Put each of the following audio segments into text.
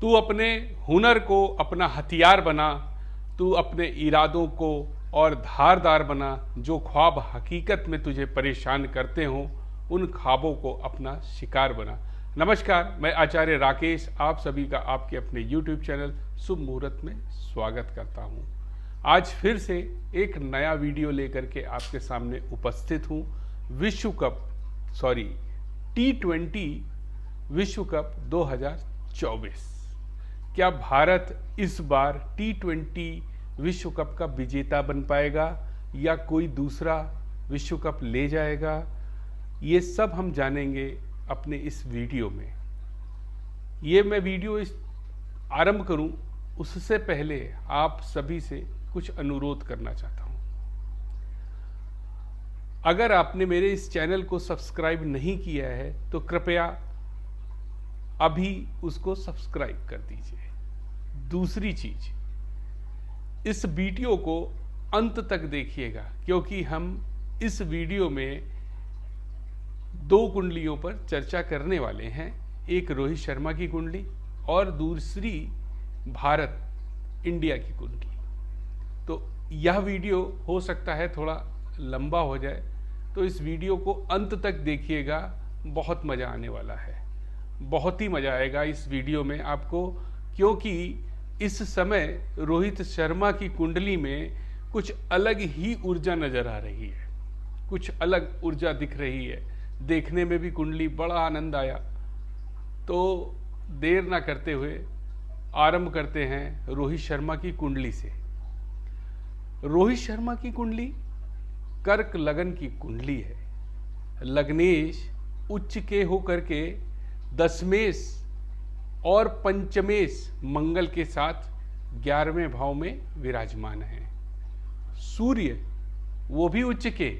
तू अपने हुनर को अपना हथियार बना, तू अपने इरादों को और धारदार बना। जो ख्वाब हकीकत में तुझे परेशान करते हों, उन ख्वाबों को अपना शिकार बना। नमस्कार, मैं आचार्य राकेश आप सभी का आपके अपने YouTube चैनल शुभ मुहूर्त में स्वागत करता हूं। आज फिर से एक नया वीडियो लेकर के आपके सामने उपस्थित हूं। T20 विश्व कप 2024। क्या भारत इस बार T20 विश्व कप का विजेता बन पाएगा या कोई दूसरा विश्व कप ले जाएगा? ये सब हम जानेंगे अपने इस वीडियो में। ये मैं वीडियो आरंभ करूं उससे पहले आप सभी से कुछ अनुरोध करना चाहता हूं। अगर आपने मेरे इस चैनल को सब्सक्राइब नहीं किया है तो कृपया अभी उसको सब्सक्राइब कर दीजिए। दूसरी चीज, इस वीडियो को अंत तक देखिएगा क्योंकि हम इस वीडियो में दो कुंडलियों पर चर्चा करने वाले हैं। एक रोहित शर्मा की कुंडली और दूसरी भारत इंडिया की कुंडली। तो यह वीडियो हो सकता है थोड़ा लंबा हो जाए, तो इस वीडियो को अंत तक देखिएगा। बहुत मज़ा आने वाला है, बहुत ही मज़ा आएगा इस वीडियो में आपको, क्योंकि इस समय रोहित शर्मा की कुंडली में कुछ अलग ही ऊर्जा नज़र आ रही है, कुछ अलग ऊर्जा दिख रही है। देखने में भी कुंडली बड़ा आनंद आया। तो देर ना करते हुए आरंभ करते हैं रोहित शर्मा की कुंडली से। रोहित शर्मा की कुंडली कर्क लगन की कुंडली है। लग्नेश उच्च के होकर के दशमेश और पंचमेश मंगल के साथ 11वें भाव में विराजमान है। सूर्य वो भी उच्च के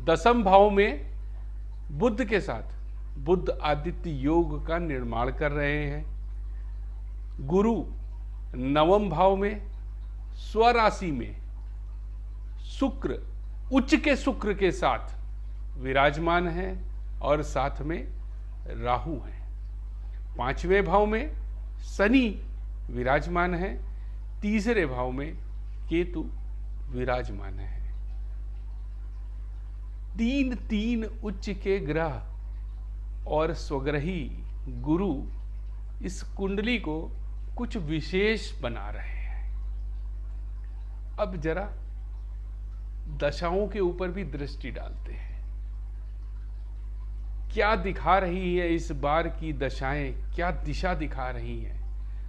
10वें भाव में बुध के साथ बुध आदित्य योग का निर्माण कर रहे हैं। गुरु 9वें भाव में स्वराशि में शुक्र उच्च के शुक्र के साथ विराजमान है और साथ में राहु है। 5वें भाव में शनि विराजमान है। 3रे भाव में केतु विराजमान है। तीन उच्च के ग्रह और स्वग्रही गुरु इस कुंडली को कुछ विशेष बना रहे हैं। अब जरा दशाओं के ऊपर भी दृष्टि डालते हैं। क्या दिखा रही है इस बार की दशाएं, क्या दिशा दिखा रही हैं?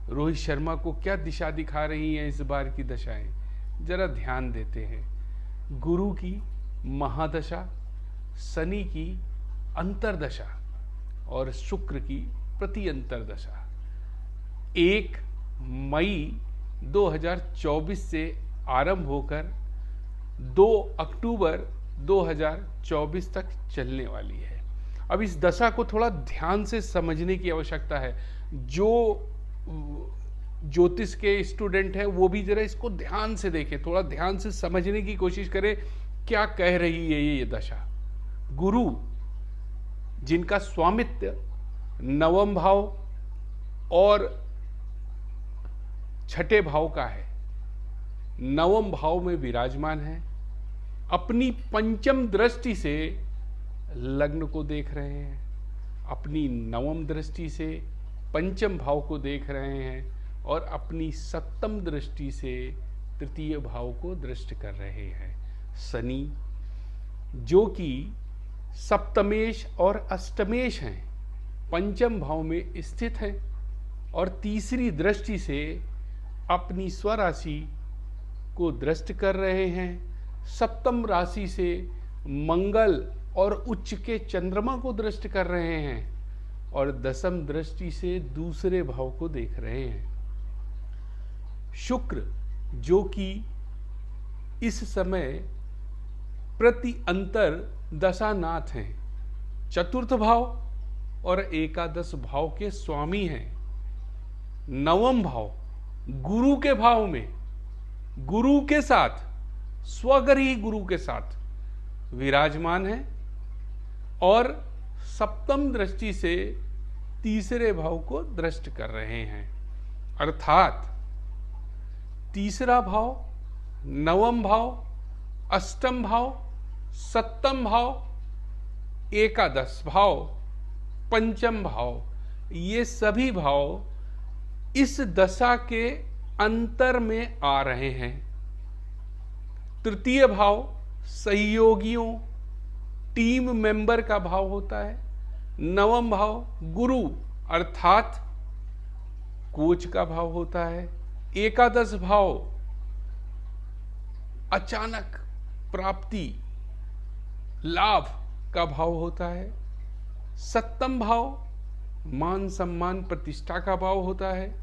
रोहित शर्मा को क्या दिशा दिखा रही हैं इस बार की दशाएं? जरा ध्यान देते हैं। गुरु की महादशा, शनि की अंतरदशा और शुक्र की प्रति अंतरदशा 1 मई 2024 से आरंभ होकर 2 अक्टूबर 2024 तक चलने वाली है। अब इस दशा को थोड़ा ध्यान से समझने की आवश्यकता है। जो ज्योतिष के स्टूडेंट हैं वो भी जरा इसको ध्यान से देखें, थोड़ा ध्यान से समझने की कोशिश करें क्या कह रही है ये दशा। गुरु जिनका स्वामित्व 9वें भाव और 6ठे भाव का है, 9वें भाव में विराजमान है। अपनी पंचम दृष्टि से लग्न को देख रहे हैं, अपनी 9वीं दृष्टि से पंचम भाव को देख रहे हैं और अपनी 7वीं दृष्टि से तृतीय भाव को दृष्ट कर रहे हैं। शनि जो कि सप्तमेश और अष्टमेश हैं, पंचम भाव में स्थित हैं और तीसरी दृष्टि से अपनी स्वराशि को दृष्ट कर रहे हैं। 7वीं राशि से मंगल और उच्च के चंद्रमा को दृष्ट कर रहे हैं और 10वीं दृष्टि से दूसरे भाव को देख रहे हैं। शुक्र जो कि इस समय प्रति अंतर दशानाथ हैं, 4th भाव और एकादश भाव के स्वामी हैं। 9वां भाव गुरु के भाव में, गुरु के साथ, स्वग्रही गुरु के साथ विराजमान है और सप्तम दृष्टि से तीसरे भाव को दृष्ट कर रहे हैं, अर्थात तीसरा भाव, नवम भाव, अष्टम भाव, सप्तम भाव, एकादश भाव, पंचम भाव, ये सभी भाव इस दशा के अंतर में आ रहे हैं। तृतीय भाव सहयोगियों, टीम मेंबर का भाव होता है। नवम भाव गुरु अर्थात कोच का भाव होता है। एकादश भाव अचानक प्राप्ति, लाभ का भाव होता है। सप्तम भाव मान सम्मान प्रतिष्ठा का भाव होता है।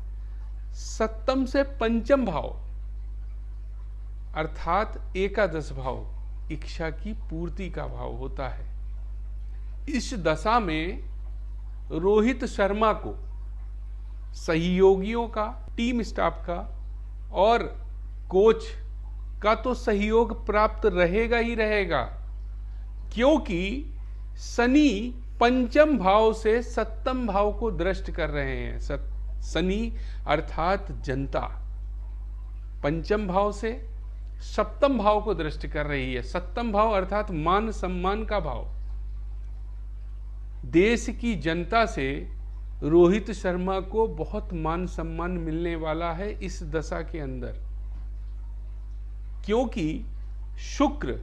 सप्तम से पंचम भाव अर्थात एकादश भाव इच्छा की पूर्ति का भाव होता है। इस दशा में रोहित शर्मा को सहयोगियों का, टीम स्टाफ का और कोच का तो सहयोग प्राप्त रहेगा ही रहेगा, क्योंकि शनि पंचम भाव से सप्तम भाव को दृष्ट कर रहे हैं। शनि अर्थात जनता पंचम भाव से सप्तम भाव को दृष्ट कर रही है। सप्तम भाव अर्थात मान सम्मान का भाव। देश की जनता से रोहित शर्मा को बहुत मान सम्मान मिलने वाला है इस दशा के अंदर, क्योंकि शुक्र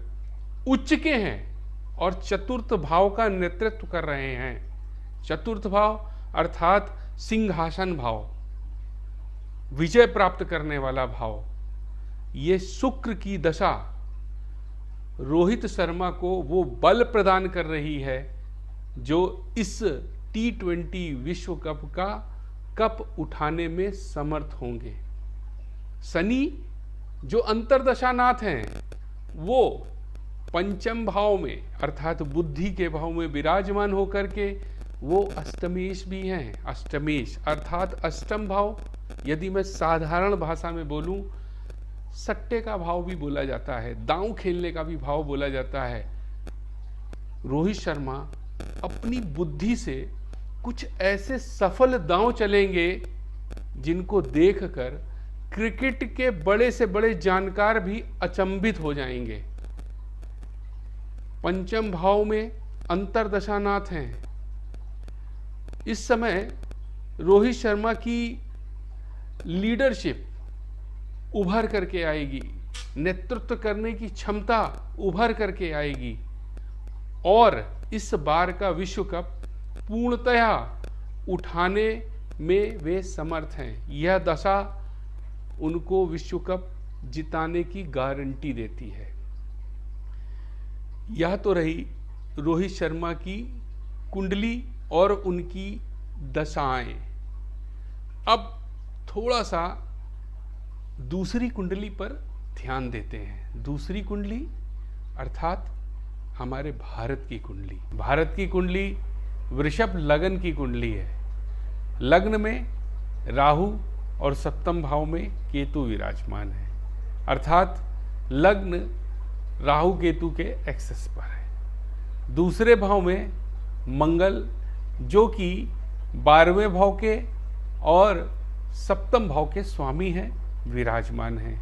उच्च के हैं और चतुर्थ भाव का नेतृत्व कर रहे हैं। चतुर्थ भाव अर्थात सिंहासन भाव, विजय प्राप्त करने वाला भाव। ये शुक्र की दशा रोहित शर्मा को वो बल प्रदान कर रही है जो इस T20 विश्व कप का कप उठाने में समर्थ होंगे। शनि जो अंतर्दशानाथ हैं वो पंचम भाव में अर्थात बुद्धि के भाव में विराजमान होकर के वो अष्टमेश भी हैं। अष्टमेश अर्थात अष्टम भाव, यदि मैं साधारण भाषा में बोलूं, सट्टे का भाव भी बोला जाता है, दांव खेलने का भी भाव बोला जाता है। रोहित शर्मा अपनी बुद्धि से कुछ ऐसे सफल दांव चलेंगे जिनको देखकर क्रिकेट के बड़े से बड़े जानकार भी अचंभित हो जाएंगे। पंचम भाव में अंतर्दशानाथ हैं। इस समय रोहित शर्मा की लीडरशिप उभर करके आएगी, नेतृत्व करने की क्षमता उभर करके आएगी और इस बार का विश्व कप पूर्णतया उठाने में वे समर्थ हैं। यह दशा उनको विश्व कप जिताने की गारंटी देती है। यह तो रही रोहित शर्मा की कुंडली और उनकी दशाएं। अब थोड़ा सा दूसरी कुंडली पर ध्यान देते हैं। दूसरी कुंडली अर्थात हमारे भारत की कुंडली। भारत की कुंडली वृषभ लग्न की कुंडली है। लग्न में राहु और सप्तम भाव में केतु विराजमान है, अर्थात लग्न राहु केतु के एक्सेस पर है। दूसरे भाव में मंगल जो कि 12वें भाव के और सप्तम भाव के स्वामी हैं, विराजमान हैं।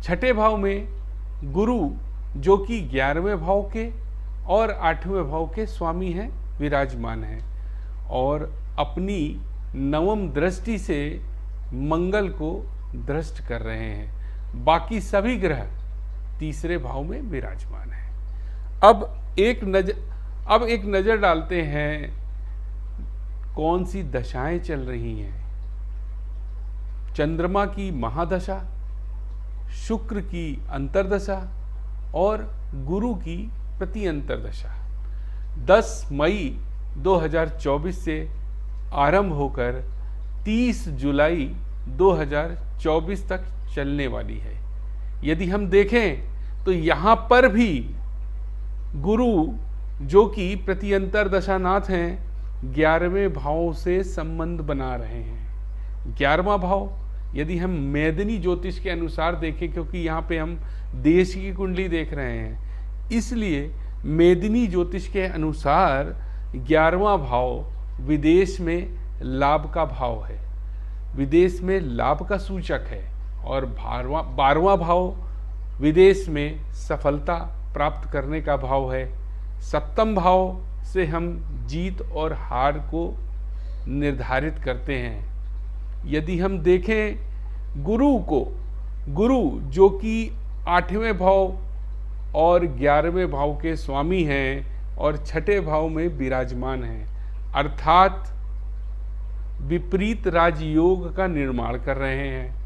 छठे भाव में गुरु जो कि 11वें भाव के और 8वें भाव के स्वामी हैं, विराजमान हैं और अपनी नवम दृष्टि से मंगल को दृष्ट कर रहे हैं। बाकी सभी ग्रह तीसरे भाव में विराजमान हैं। अब एक नजर डालते हैं कौन सी दशाएं चल रही हैं। चंद्रमा की महादशा, शुक्र की अंतर्दशा और गुरु की प्रति अंतर्दशा 10 मई 2024 से आरंभ होकर 30 जुलाई 2024 तक चलने वाली है। यदि हम देखें तो यहाँ पर भी गुरु जो कि प्रति अंतर्दशानाथ हैं 11वें भाव से संबंध बना रहे हैं। 11वां भाव यदि हम मेदिनी ज्योतिष के अनुसार देखें, क्योंकि यहाँ पे हम देश की कुंडली देख रहे हैं, इसलिए मेदिनी ज्योतिष के अनुसार 11वां भाव विदेश में लाभ का भाव है, विदेश में लाभ का सूचक है। और 12वां भाव विदेश में सफलता प्राप्त करने का भाव है। 7वां भाव से हम जीत और हार को निर्धारित करते हैं। यदि हम देखें गुरु को, गुरु जो कि 8वें भाव और 11वें भाव के स्वामी हैं और 6ठे भाव में विराजमान हैं, अर्थात विपरीत राजयोग का निर्माण कर रहे हैं।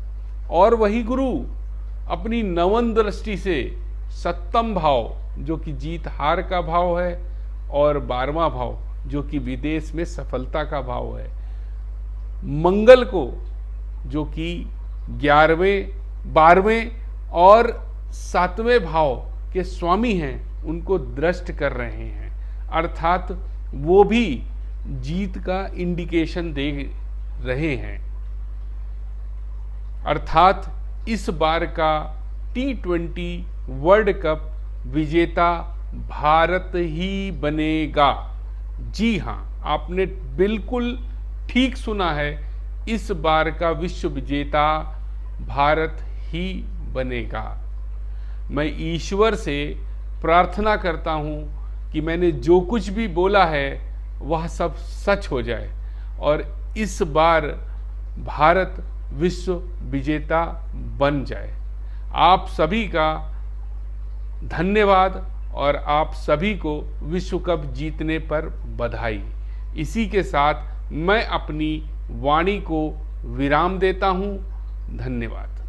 और वही गुरु अपनी नवम दृष्टि से 7वां भाव जो कि जीत हार का भाव है और 12वां भाव जो कि विदेश में सफलता का भाव है, मंगल को जो कि 11वें, 12वें और 7वें भाव के स्वामी हैं उनको दृष्ट कर रहे हैं। अर्थात वो भी जीत का इंडिकेशन दे रहे हैं। अर्थात इस बार का T20 वर्ल्ड कप विजेता भारत ही बनेगा। जी हाँ, आपने बिल्कुल ठीक सुना है, इस बार का विश्व विजेता भारत ही बनेगा। मैं ईश्वर से प्रार्थना करता हूँ कि मैंने जो कुछ भी बोला है वह सब सच हो जाए और इस बार भारत विश्व विजेता बन जाए। आप सभी का धन्यवाद और आप सभी को विश्व कप जीतने पर बधाई। इसी के साथ मैं अपनी वाणी को विराम देता हूँ। धन्यवाद।